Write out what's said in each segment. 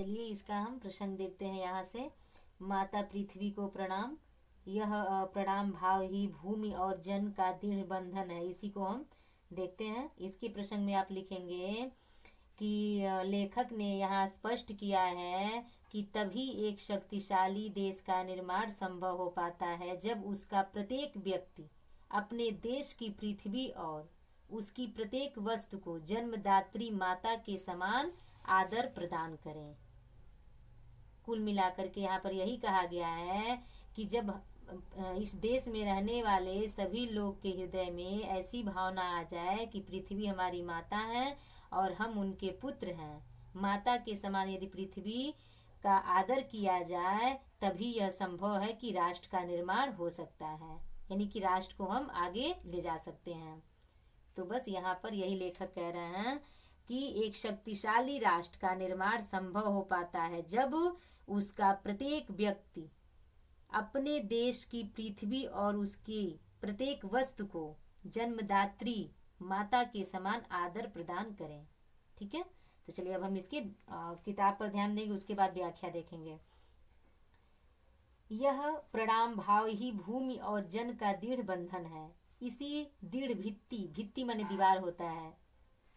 चलिए इसका हम प्रसंग देखते हैं यहाँ से। माता पृथ्वी को प्रणाम। यह प्रणाम भाव ही भूमि और जन का दृढ़ बंधन है। इसी को हम देखते हैं। इसके प्रसंग में आप लिखेंगे कि लेखक ने यहाँ स्पष्ट किया है कि तभी एक शक्तिशाली देश का निर्माण संभव हो पाता है जब उसका प्रत्येक व्यक्ति अपने देश की पृथ्वी और उसकी प्रत्येक वस्तु को जन्मदात्री माता के समान आदर प्रदान करें। कुल मिलाकर के यहाँ पर यही कहा गया है कि जब इस देश में रहने वाले सभी लोग के हृदय में ऐसी भावना आ जाए कि पृथ्वी हमारी माता है और हम उनके पुत्र हैं, माता के समान यदि पृथ्वी का आदर किया जाए तभी यह संभव है कि राष्ट्र का निर्माण हो सकता है, यानी कि राष्ट्र को हम आगे ले जा सकते हैं। तो बस यहाँ पर यही लेखक कह रहे हैं कि एक शक्तिशाली राष्ट्र का निर्माण संभव हो पाता है जब उसका प्रत्येक व्यक्ति अपने देश की पृथ्वी और उसकी प्रत्येक वस्तु को जन्मदात्री माता के समान आदर प्रदान करें। ठीक है, तो चलिए अब हम इसके किताब पर ध्यान देंगे, उसके बाद व्याख्या देखेंगे। यह प्रणाम भाव ही भूमि और जन का दृढ़ बंधन है। इसी दृढ़ भित्ति माने दीवार होता है,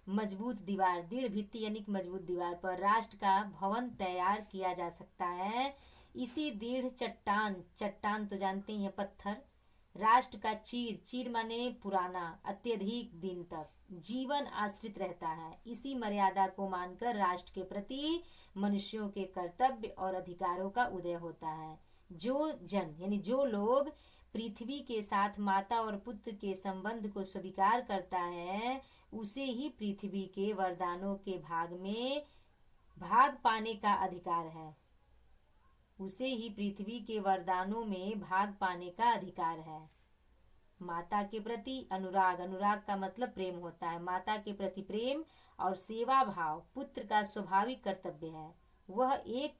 मजबूत दीवार, दृढ़ भित्ति यानी मजबूत दीवार पर राष्ट्र का भवन तैयार किया जा सकता है। इसी दृढ़ चट्टान तो जानते ही है, पत्थर, राष्ट्र का चीर माने पुराना, अत्यधिक दिन तक जीवन आश्रित रहता है। इसी मर्यादा को मानकर राष्ट्र के प्रति मनुष्यों के कर्तव्य और अधिकारों का उदय होता है। जो जन यानी जो लोग पृथ्वी के साथ माता और पुत्र के संबंध को स्वीकार करता है उसे ही पृथ्वी के वरदानों के भाग पाने का अधिकार है। उसे ही पृथ्वी के वरदानों में भाग पाने का अधिकार है। माता के प्रति अनुराग का मतलब प्रेम होता है। माता के प्रति प्रेम और सेवा भाव पुत्र का स्वाभाविक कर्तव्य है। वह एक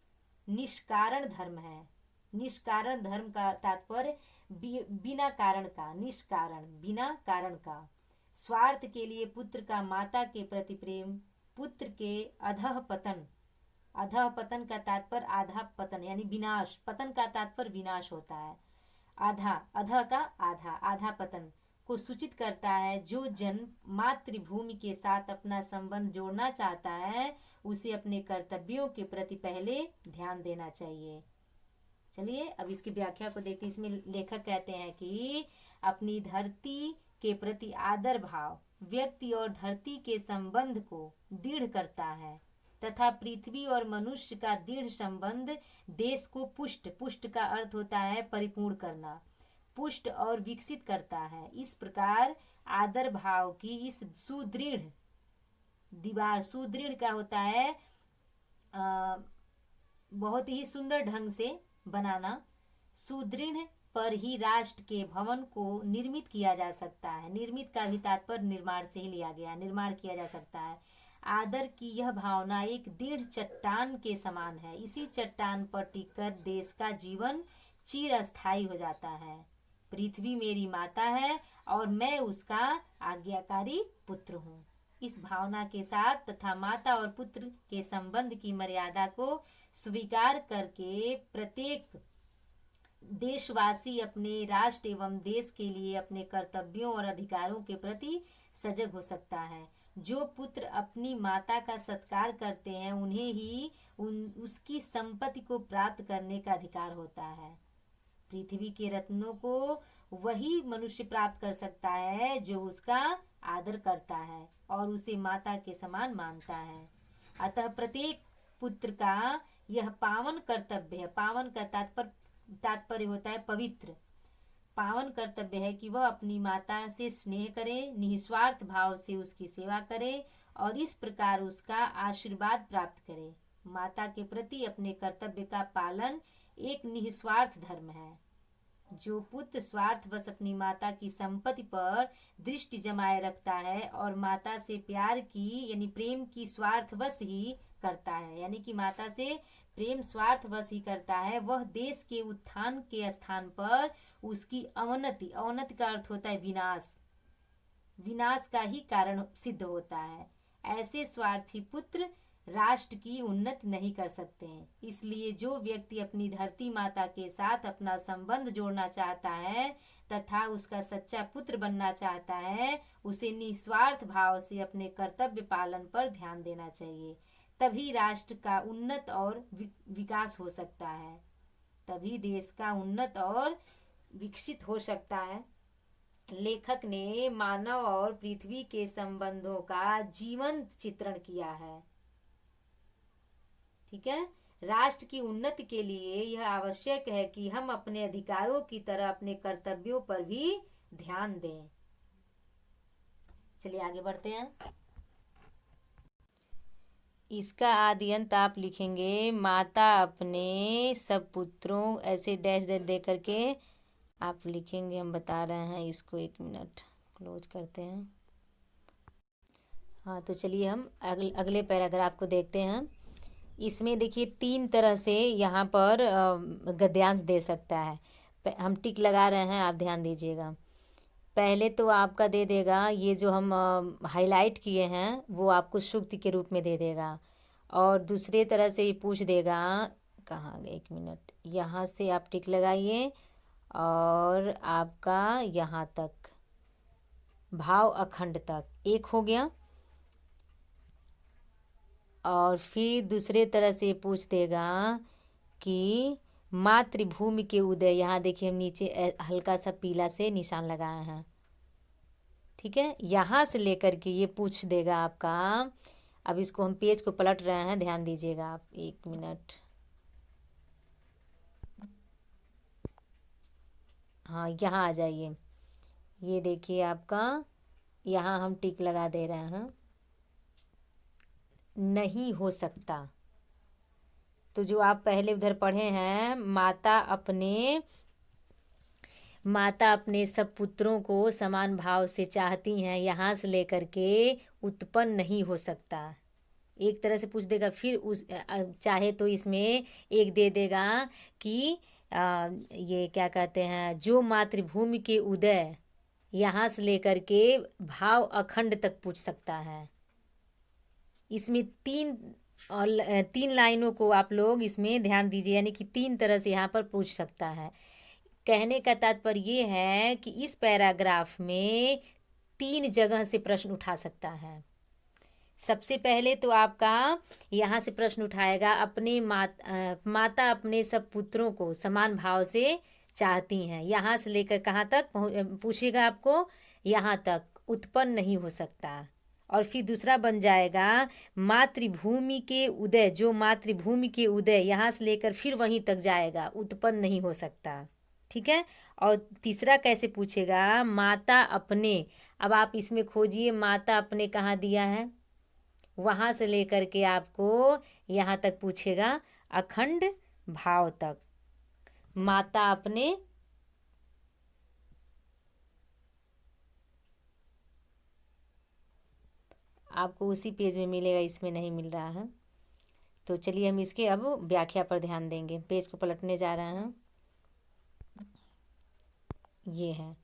निष्कारण धर्म है। निष्कारण धर्म का तात्पर्य बिना कारण का, निष्कारण बिना कारण का। स्वार्थ के लिए पुत्र का माता के प्रति प्रेम पुत्र के अधः पतन का तात्पर्य आधा पतन यानी विनाश, पतन का तात्पर्य विनाश होता है। आधा पतन को सूचित करता है। जो जन मातृभूमि के साथ अपना संबंध जोड़ना चाहता है उसे अपने कर्तव्यों के प्रति पहले ध्यान देना चाहिए। चलिए अब इसकी व्याख्या को देखते। इसमें लेखक कहते हैं कि अपनी धरती के प्रति आदर भाव व्यक्ति और धरती के संबंध को दृढ़ करता है तथा पृथ्वी और मनुष्य का दृढ़ संबंध देश को पुष्ट का अर्थ होता है परिपूर्ण करना, पुष्ट और विकसित करता है। इस प्रकार आदर भाव की इस सुदृढ़ दीवार, सुदृढ़ का होता है बहुत ही सुंदर ढंग से बनाना, सुदृढ़ पर ही राष्ट्र के भवन को निर्मित किया जा सकता है। निर्मित का भी तात्पर्य निर्माण से ही लिया गया, निर्माण किया जा सकता है। आदर की यह भावना एक दृढ़ चट्टान के समान है। इसी चट्टान पर टिककर देश का जीवन चिरस्थायी हो जाता है। पृथ्वी मेरी माता है और मैं उसका आज्ञाकारी पुत्र हूँ। इस भावना के साथ तथा माता और पुत्र के संबंध की मर्यादा को स्वीकार करके प्रत्येक देशवासी अपने राष्ट्र एवं देश के लिए अपने कर्तव्यों और अधिकारों के प्रति सजग हो सकता है। जो पुत्र अपनी माता का सत्कार करते हैं उन्हें ही उसकी संपत्ति को प्राप्त करने का अधिकार होता है। पृथ्वी के रत्नों को वही मनुष्य प्राप्त कर सकता है जो उसका आदर करता है और उसे माता के समान मानता है। अतः प्रत्येक पुत्र का यह पावन कर्तव्य है। पावन का तात्पर्य होता है पवित्र। पावन कर्तव्य है कि वह अपनी माता से स्नेह करे, निस्वार्थ भाव से उसकी सेवा करे और इस प्रकार उसका आशीर्वाद प्राप्त करे। माता के प्रति अपने कर्तव्य का पालन एक निस्वार्थ धर्म है। जो पुत्र स्वार्थवश अपनी माता की संपत्ति पर दृष्टि जमाए रखता है और माता से प्यार की यानी प्रेम की स्वार्थवश ही करता है, यानी कि माता से प्रेम स्वार्थवश ही करता है, वह देश के उत्थान के स्थान पर उसकी अवनति का अर्थ होता है विनाश का ही कारण सिद्ध होता है। ऐसे स्वार्थी पुत्र राष्ट्र की उन्नति नहीं कर सकते हैं। इसलिए जो व्यक्ति अपनी धरती माता के साथ अपना संबंध जोड़ना चाहता है तथा उसका सच्चा पुत्र बनना चाहता है, उसे निस्वार्थ भाव से अपने कर्तव्य पालन पर ध्यान देना चाहिए। तभी राष्ट्र का उन्नत और विकास हो सकता है, तभी देश का उन्नत और विकसित हो सकता है। लेखक ने मानव और पृथ्वी के संबंधों का जीवंत चित्रण किया है। ठीक है। राष्ट्र की उन्नति के लिए यह आवश्यक है कि हम अपने अधिकारों की तरह अपने कर्तव्यों पर भी ध्यान दें। चलिए आगे बढ़ते हैं। इसका आदि अंत आप लिखेंगे माता अपने सब पुत्रों, ऐसे डैश डैश दे करके आप लिखेंगे। हम बता रहे हैं इसको, 1 मिनट क्लोज करते हैं। हाँ, तो चलिए हम अगले पैराग्राफ को देखते हैं। इसमें देखिए 3 तरह से यहाँ पर गद्यांश दे सकता है। हम टिक लगा रहे हैं, आप ध्यान दीजिएगा। पहले तो आपका दे देगा, ये जो हम हाईलाइट किए हैं वो आपको सूक्ति के रूप में दे देगा। और दूसरे तरह से ये पूछ देगा, कहाँ गए, 1 मिनट, यहाँ से आप टिक लगाइए और आपका यहाँ तक भाव अखंड तक एक हो गया। और फिर दूसरे तरह से पूछ देगा कि मातृभूमि के उदय, यहाँ देखिए हम नीचे हल्का सा पीला से निशान लगाए हैं। ठीक है, यहाँ से लेकर के ये पूछ देगा आपका। अब इसको हम पेज को पलट रहे हैं, ध्यान दीजिएगा आप, 1 मिनट। हाँ, यहाँ आ जाइए। ये देखिए आपका, यहाँ हम टिक लगा दे रहे हैं, नहीं हो सकता। तो जो आप पहले उधर पढ़े हैं, माता अपने सब पुत्रों को समान भाव से चाहती हैं, यहाँ से लेकर के उत्पन्न नहीं हो सकता। एक तरह से पूछ देगा। फिर उस चाहे तो इसमें एक दे देगा कि ये क्या कहते हैं, जो मातृभूमि के उदय, यहाँ से लेकर के भाव अखंड तक पूछ सकता है। इसमें 3 लाइनों को आप लोग इसमें ध्यान दीजिए, यानी कि 3 तरह से यहाँ पर पूछ सकता है। कहने का तात्पर्य ये है कि इस पैराग्राफ में 3 जगह से प्रश्न उठा सकता है। सबसे पहले तो आपका यहाँ से प्रश्न उठाएगा, अपने माता अपने सब पुत्रों को समान भाव से चाहती हैं, यहाँ से लेकर कहाँ तक पूछेगा आपको, यहाँ तक उत्पन्न नहीं हो सकता। और फिर दूसरा बन जाएगा मातृभूमि के उदय, जो मातृभूमि के उदय, यहाँ से लेकर फिर वहीं तक जाएगा, उत्पन्न नहीं हो सकता। ठीक है। और तीसरा कैसे पूछेगा, माता अपने। अब आप इसमें खोजिए, माता अपने कहाँ दिया है, वहाँ से लेकर के आपको यहाँ तक पूछेगा, अखंड भाव तक। माता अपने, आपको उसी पेज में मिलेगा, इसमें नहीं मिल रहा है। तो चलिए हम इसके अब व्याख्या पर ध्यान देंगे। पेज को पलटने जा रहे हैं, ये है।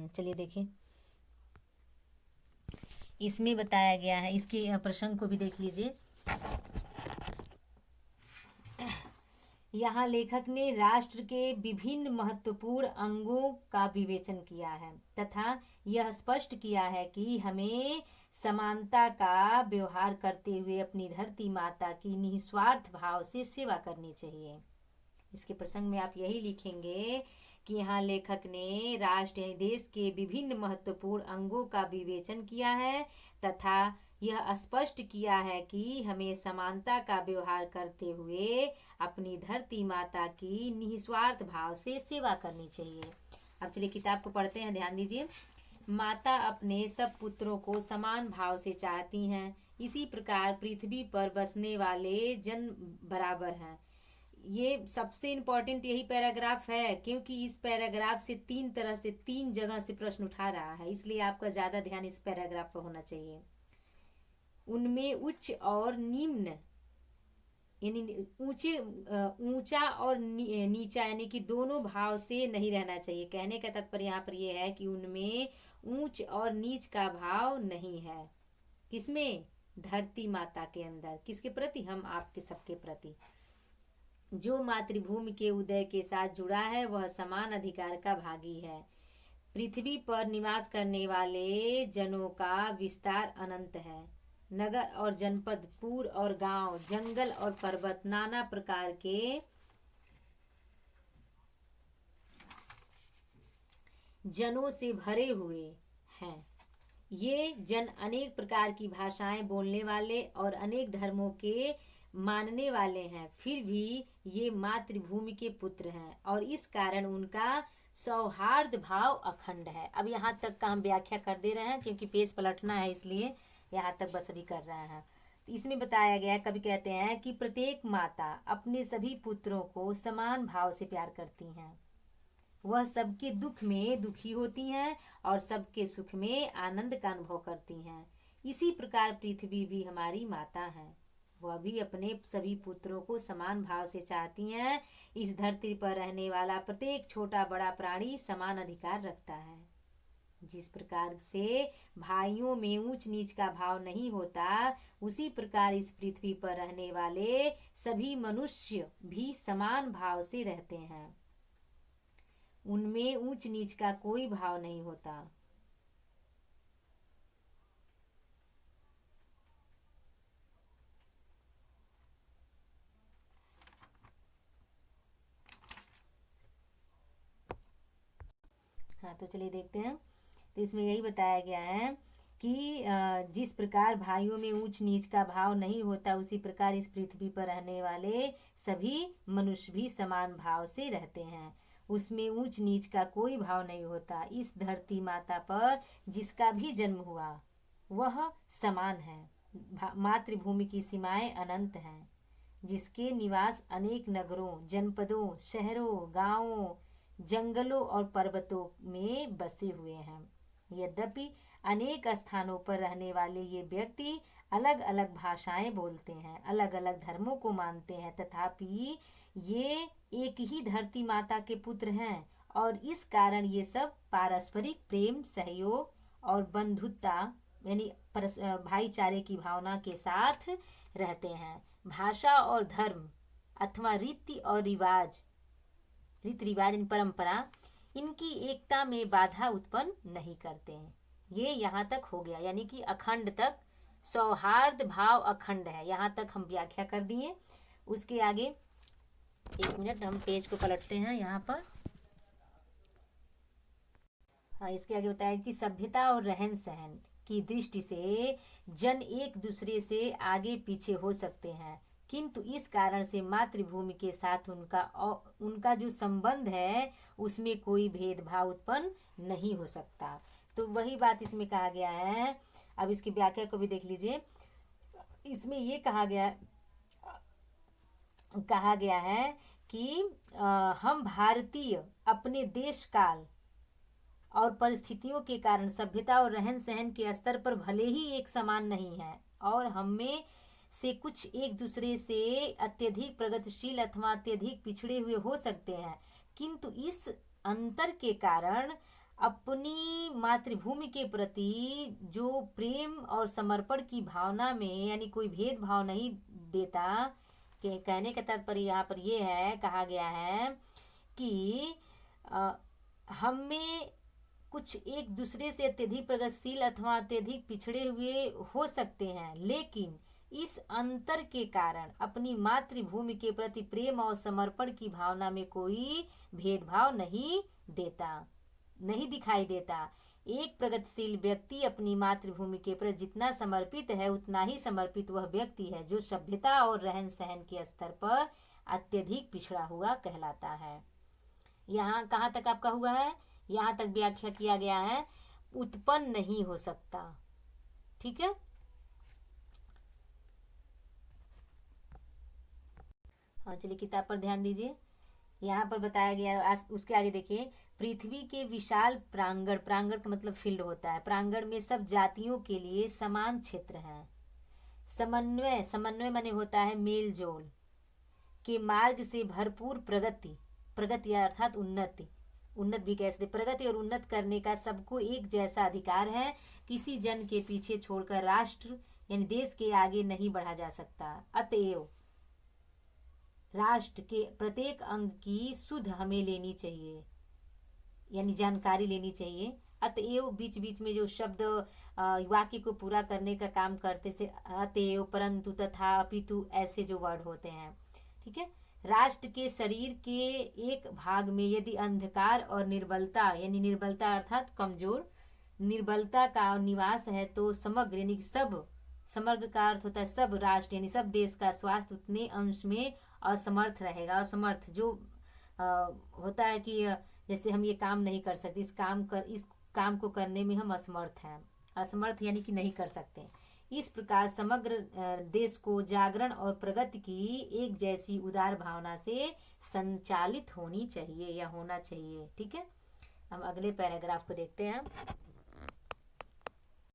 चलिए देखिए, इसमें बताया गया है, इसके प्रसंग को भी देख लीजिए। यहाँ लेखक ने राष्ट्र के विभिन्न महत्वपूर्ण अंगों का विवेचन किया है तथा यह स्पष्ट किया है कि हमें समानता का व्यवहार करते हुए अपनी धरती माता की निस्वार्थ भाव से सेवा करनी चाहिए। इसके प्रसंग में आप यही लिखेंगे कि यहाँ लेखक ने राष्ट्र यानी देश के विभिन्न महत्वपूर्ण अंगों का विवेचन किया है तथा यह स्पष्ट किया है कि हमें समानता का व्यवहार करते हुए अपनी धरती माता की निस्वार्थ भाव से सेवा करनी चाहिए। अब चलिए किताब को पढ़ते हैं, ध्यान दीजिए। माता अपने सब पुत्रों को समान भाव से चाहती हैं, इसी प्रकार पृथ्वी पर बसने वाले जन बराबर हैं। ये सबसे इम्पोर्टेंट यही पैराग्राफ है, क्योंकि इस पैराग्राफ से 3 तरह से 3 जगह से प्रश्न उठा रहा है, इसलिए आपका ज़्यादा ध्यान इस पैराग्राफ पर होना चाहिए। उनमें उच्च और निम्न यानी ऊंचा और नीचा यानी कि दोनों भाव से नहीं रहना चाहिए। कहने का तात्पर्य यहाँ पर यह है कि उनमें ऊंच और नीच का भाव नहीं है। किसमें? धरती माता के अंदर। किसके प्रति? हम आपके सबके प्रति। जो मातृभूमि के उदय के साथ जुड़ा है वह समान अधिकार का भागी है। पृथ्वी पर निवास करने वाले जनों का विस्तार अनंत है। नगर और जनपद, पुर और गांव, जंगल और पर्वत नाना प्रकार के जनों से भरे हुए हैं। ये जन अनेक प्रकार की भाषाएं बोलने वाले और अनेक धर्मों के मानने वाले हैं, फिर भी ये मातृभूमि के पुत्र हैं और इस कारण उनका सौहार्द भाव अखंड है। अब यहाँ तक का हम व्याख्या कर दे रहे हैं क्योंकि पेज पलटना है, इसलिए यहाँ तक बस अभी कर रहे हैं। इसमें बताया गया है, कवि कहते हैं कि प्रत्येक माता अपने सभी पुत्रों को समान भाव से प्यार करती हैं। वह सबके दुख में दुखी होती हैं और सबके सुख में आनंद का अनुभव करती हैं। इसी प्रकार पृथ्वी भी हमारी माता है। वह भी अपने सभी पुत्रों को समान भाव से चाहती हैं। इस धरती पर रहने वाला प्रत्येक छोटा बड़ा प्राणी समान अधिकार रखता है। जिस प्रकार से भाइयों में ऊंच नीच का भाव नहीं होता, उसी प्रकार इस पृथ्वी पर रहने वाले सभी मनुष्य भी समान भाव से रहते हैं। उनमें ऊंच नीच का कोई भाव नहीं होता। हाँ, तो चलिए देखते हैं। तो इसमें यही बताया गया है कि जिस प्रकार भाइयों में ऊंच नीच का भाव नहीं होता, उसी प्रकार इस पृथ्वी पर रहने वाले सभी मनुष्य भी समान भाव से रहते हैं। उसमें ऊंच नीच का कोई भाव नहीं होता। इस धरती माता पर जिसका भी जन्म हुआ वह समान है। मातृभूमि की सीमाएं अनंत हैं, जिसके निवास अनेक नगरों, जनपदों, शहरों, गांवों, जंगलों और पर्वतों में बसे हुए हैं। यद्यपि अनेक स्थानों पर रहने वाले ये व्यक्ति अलग अलग भाषाएं बोलते हैं, अलग अलग धर्मों को मानते हैं, तथापि ये एक ही धरती माता के पुत्र हैं और इस कारण ये सब पारस्परिक प्रेम, सहयोग और बंधुता यानी भाईचारे की भावना के साथ रहते हैं। भाषा और धर्म अथवा रीति रिवाज यानी परंपरा इनकी एकता में बाधा उत्पन्न नहीं करते हैं। ये यहाँ तक हो गया, यानी कि अखंड तक सौहार्द भाव अखंड है। यहाँ तक हम व्याख्या कर दिए। उसके आगे एक मिनट हम पेज को पलटते हैं यहाँ पर। हाँ, इसके आगे बताया कि सभ्यता और रहन सहन की दृष्टि से जन एक दूसरे से आगे पीछे हो सकते हैं, किंतु इस कारण से मातृभूमि के साथ उनका जो संबंध है उसमें कोई भेदभाव उत्पन्न नहीं हो सकता। तो वही बात इसमें कहा गया है। अब इसकी व्याख्या को भी देख लीजिए। इसमें ये कहा गया है कि हम भारतीय अपने देश काल और परिस्थितियों के कारण सभ्यता और रहन सहन के स्तर पर भले ही एक समान नहीं है और हम में से कुछ एक दूसरे से अत्यधिक प्रगतिशील अथवा अत्यधिक पिछड़े हुए हो सकते हैं, किंतु इस अंतर के कारण अपनी मातृभूमि के प्रति जो प्रेम और समर्पण की भावना में यानी कोई भेदभाव नहीं देता। कहने का तात्पर्य यहाँ पर यह है, कहा गया है कि हम में कुछ एक दूसरे से अत्यधिक प्रगतिशील अथवा अत्यधिक पिछड़े हुए हो सकते हैं, लेकिन इस अंतर के कारण अपनी मातृभूमि के प्रति प्रेम और समर्पण की भावना में कोई भेदभाव नहीं दिखाई देता। एक प्रगतिशील व्यक्ति अपनी मातृभूमि के प्रति जितना समर्पित है उतना ही समर्पित वह व्यक्ति है जो सभ्यता और रहन सहन के स्तर पर अत्यधिक पिछड़ा हुआ कहलाता है। यहाँ कहाँ तक आपका हुआ है? यहाँ तक व्याख्या किया गया है, उत्पन्न नहीं हो सकता। ठीक है। हाँ, चलिए किताब पर ध्यान दीजिए। यहाँ पर बताया गया, आज उसके आगे देखिए, पृथ्वी के विशाल प्रांगण का मतलब फील्ड होता है। प्रांगण में सब जातियों के लिए समान क्षेत्र हैं। समन्वय माने होता है मेल जोल, के मार्ग से भरपूर प्रगति, प्रगति अर्थात उन्नति, उन्नत भी कह सकते, प्रगति और उन्नत करने का सबको एक जैसा अधिकार है। किसी जन के पीछे छोड़कर राष्ट्र यानी देश के आगे नहीं बढ़ा जा सकता। अतएव राष्ट्र के प्रत्येक अंग की सुध हमें लेनी चाहिए, यानी जानकारी लेनी चाहिए। अतएव बीच बीच में जो शब्द वाक्य को पूरा करने का काम करते से अतएव, परंतु, तथा, अपितु ऐसे जो वर्ड होते हैं, ठीक है। राष्ट्र के शरीर के एक भाग में यदि अंधकार और निर्बलता यानी निर्बलता अर्थात कमजोर, निर्बलता का निवास है तो समग्र यानी सब, समग्र का अर्थ होता है सब राष्ट्र यानी सब देश का स्वास्थ्य उतने अंश में असमर्थ रहेगा। असमर्थ जो होता है कि जैसे हम ये काम नहीं कर सकते, इस काम को करने में हम असमर्थ हैं, असमर्थ यानी कि नहीं कर सकते। इस प्रकार समग्र देश को जागरण और प्रगति की एक जैसी उदार भावना से संचालित होनी चाहिए या होना चाहिए, ठीक है। हम अगले पैराग्राफ को देखते हैं।